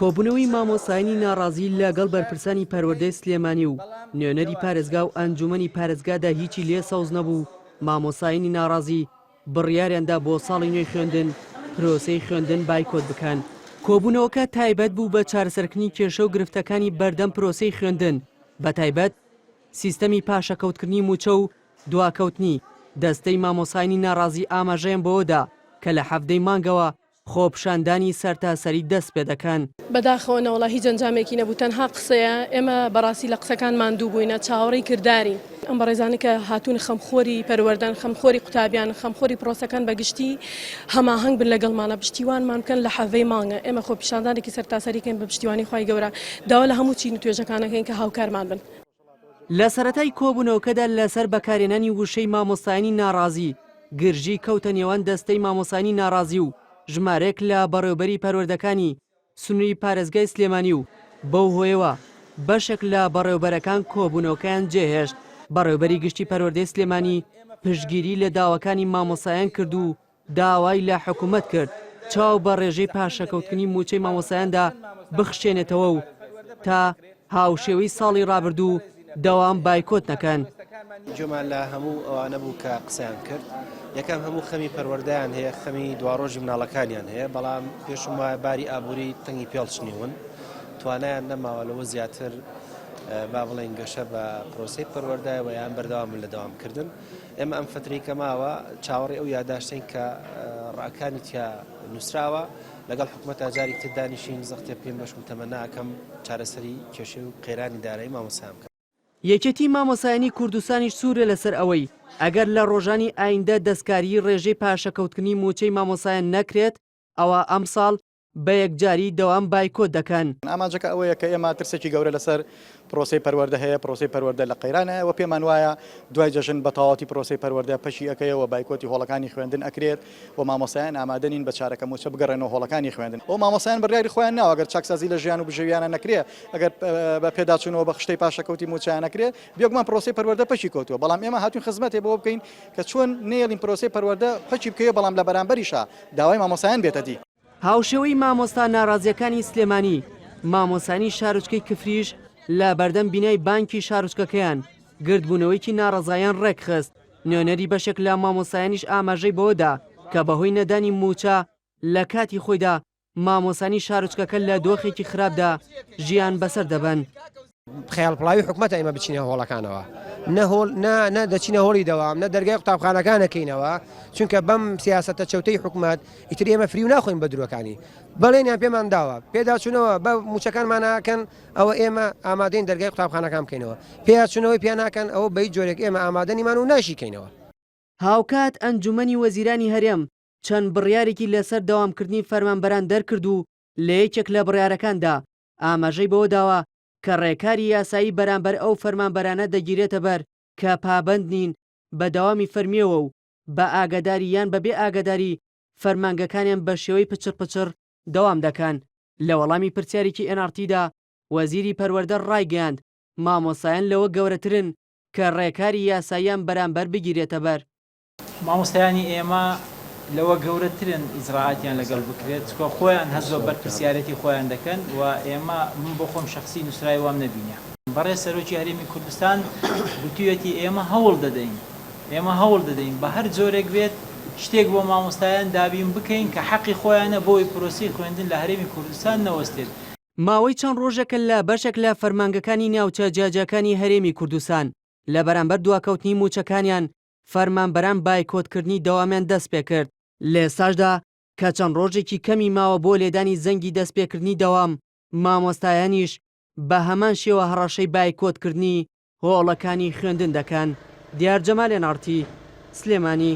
کۆبوونەوەی مامۆسایانی ناڕازی لەگەڵ بەرپرسانی پەروەردەی سلێمانی و نوێنەری پارێزگا و ئەنجومەنی پارێزگادا هیچی لێ سەوز نەبوو. مامۆسایانی ناڕازی بڕیاریاندا بۆ ساڵی نوێی خوێندن پرۆسەی خوێندن بایکۆت بکەن. کۆبوونەوەکە تایبەت بوو بە چارەسەرکردنی کێشە و گرفتەکانی بەردەم پرۆسەی خوێندن، بە تایبەت سیستەمی پاشەکەوتکردنی موچە و دواکەوتنی. دەستەی مامۆسایانی ناڕازی ئاماژەیان بەوەدا کە لە هەفتەی مانگەوە خۆپشاندانی سەرتاسەری دەست پێ دەکەن. بەداخەوە نەوەڵا هیچ ئەنجامێکی نەبوو، تەنها قسەیە. ئێمە بەڕاستی لە قسەکانمان دوو بووینە، چاوەڕێی کرددارین. ئەم بەڕێزانە کە هاتوون خەمخۆری پەروەردەن، خەمخۆری قوتابیان، خەمخۆری پرۆسەکان بەگشتی هەماهەنگ بن لەگەڵمانە، پشتیوانمان بکەن لە هەڤەی مانگە. ئێمە خۆپیشاندانێکی سەرتاسەریکەین بە پشتیوانی خوای گەورە، داوا لە هەموو چین و توێژەکانەکەین کە هاوکارمان بن. لە سەرەتای کۆبوونەوەکەدا لەسەر بەکارهێنانی وشەی مامۆستایانی ناڕازی گرژی کەوتە نێوان دەستەی مامۆسایانی ناڕازی و ژمارەیەک لە بەڕێوەبەری پەروەردەکانی سنووری پارێزگای سلێمانی و بەو هۆیەوە بەشێک لە بەڕێوەبەرەکان کۆبوونەوەکەیان جێهێشت. بەڕێوەبەری گشتی پەروەردەی سلێمانی پشتگیری لە داواکانی مامۆسایان کرد و داوای لە حکوومەت کرد چاو بە ڕێژەی پاشەکەوتنی موچەی مامۆسایاندا بخشێنێتەوە و تا هاوشێوەی ساڵی ڕابردوو دەوام بایکۆت نەکەن. جۆمان لە هەموو ئەوانە بوو کە قسەیان کرد. یەکەم هەموو خەمی پەروەردەیان هەیە، خەمی دواڕۆژی مناڵەکانیان هەیە، بەڵام پێشم وایە باری ئابووری تەنگی پێڵچنیون، توانایان نەماوە لەوە زیاتر با بڵێن گەشە بە پرۆسەی پەروەردای و یان بەردەوام لە دەوامکردن. ئێمە ئەم فترەی کە ماوە چاوەڕێی ئەو یادداشتین کە ڕاکانی تیا نووسراوە لەگەڵ حکوومەت جارێک تر دانیشین زەختێ پێم بەشم تەمەناکەم چارەسەری کێشەی و قێرانی دارایی مامۆسایان بکەم. یەکێتی مامۆسایانی کوردستانیش سوورە لەسەر ئەوەی ئەگەر لە ڕۆژانی ئایندە دەستکاری ڕێژەی پاشەکەوتنی موچەی مامۆسایان نەکرێت ئەوە ئەم ساڵ بە یەکجاری دەوام بایکۆت دەکەن. ئاماجەکە ئەوەیە کە ئێمە ترسێکی گەورە لەسەر پرۆسەی پەروەردە هەیە، پرۆسەی پەروەردە لە قەیرانە و پێمان وایە دوای جەژن بە تەواوەتی پرۆسەی پەروەردە پەشی ئەەکەیەوە بایکۆتی هۆڵەکانی خوێندن ئەکرێت و مامۆسایان ئامادەنین بە چارەکە موچە بگەڕێنەوە هۆڵەکانی خوێندن. ئەو مامۆسایان بڕیاری خۆیان ناوە ئەگەر چاکسازی لە ژیان و بژەویانە نەکرێت، ئەگەر بە پێداچوونەوە بە خشتەی پاشەکەوتی موچیان نەکرێت، بێگومان پرۆسەی پەروەردە پەشی کەوتووە. بەڵام ئێمە هاتوین خزمەتێ بۆ بکەین کە چۆن نێڵین پرۆسەی پەروەردە پەچی بکەوێت، بەڵام لە بەرامبەریشە داوای مامۆسایان بێتە دی. هاوشێوەی مامۆستا ناڕازیەکانی سلێمانی مامۆسانی شارۆچکەی کفریش لە بەردەم بینای بانکی شارۆچکەکەیان گردبوونەوەیکی ناڕەزایان ڕێکخست. نوێنەری بەشێک لە مامۆسایانیش ئاماژەی بەوەدا کە بەهۆی نەدانی موچە لە کاتی خۆیدا مامۆسانی شارۆچکەکە لە دۆخێکی خراپدا ژیان بەسەر دەبن. خەیاڵپڵاوی حکومەتە ئێمە بچینە هۆڵەکانەوە، نە دەچینە هۆڵی دەوام، نە دەرگای قوتابخانەکانەکەینەوە، چونکە بەم سیاسەتە چەوتەی حکومەت ئیتر ئێمە فری و ناخۆین بە درۆکانی. بەڵێنیان پێمان داوە پێداچوونەوە بە موچەکانماناکەن، ئەوە ئێمە ئامادەین دەرگای قوتابخانەکان بکەینەوە، پێچوونەوەی پێناکەن ئەوە بەی جۆرێک ئێمە ئامادەنیمان و ناشیکەینەوە. هاوکات ئەنجومەنی وەزیرانی هەرێم چەند بڕیارێکی لەسەر دەوامکردنی فەرمانبەران دەرکرد و لە یەکێک لە بڕیارەکاندا ئاماژەی بەوە داوە کە ڕێکاری یاسایی بەرامبەر ئەو فەرمانبەرانە دەگیرێتە بەر کە پابەند نین بە دەوامی فەرمیەوە و بە ئاگاداری یان بەبێ ئاگاداری فەرمانگەکانیان بە شێوەی پچر دەوام دەکەن. لە وەڵامی پرسیارێکی NRTدا وەزیری پەروەردە ڕایگەیاند مامۆسایان لەوە گەورەترن کە ڕێکاری یاساییان بەرامبەر بگیرێتە بەر. مامۆستایانی ئێمە لەوە گەورەترن ئیجراعاتیان لەگەڵ بکرێت، چکە خۆیان هەزوە بەرپرسیارەتی خۆیان دەکەن و ئێمە من بۆ خۆم شخصی نووسراوی وام نەبینە. بەڕێز سەرۆکی هەرێمی کوردستان گوتوویەتی ئێمە هەوڵ دەدەین بە هەر جۆرێک بێت شتێک بۆ مامۆستایان دابین بکەین کە حەقی خۆیانە بۆی پرۆسی خوێندن لە هەرێمی کوردستان نەوەستێت. ماوەی چەند ڕۆژێکە لە بەشێک لە فەرمانگەکانی ناوچە جیاجەکانی هەرێمی کوردستان لە بەرامبەر دواکەوتنی موچەکانیان فەرمانبەران بایکۆتکردنی دەوامیان دەست پێ کرد. لە ئێستاشدا کە چەند ڕۆژێکی کەمی ماوە بۆ لێدانی زەنگی دەستپێکردنی دەوام، مامۆستایانیش بە هەمان شێوە هەڕەشەی بایکۆتکردنی هۆڵەکانی خوێندن دەکەن. دیار جەمال NRT سلێمانی.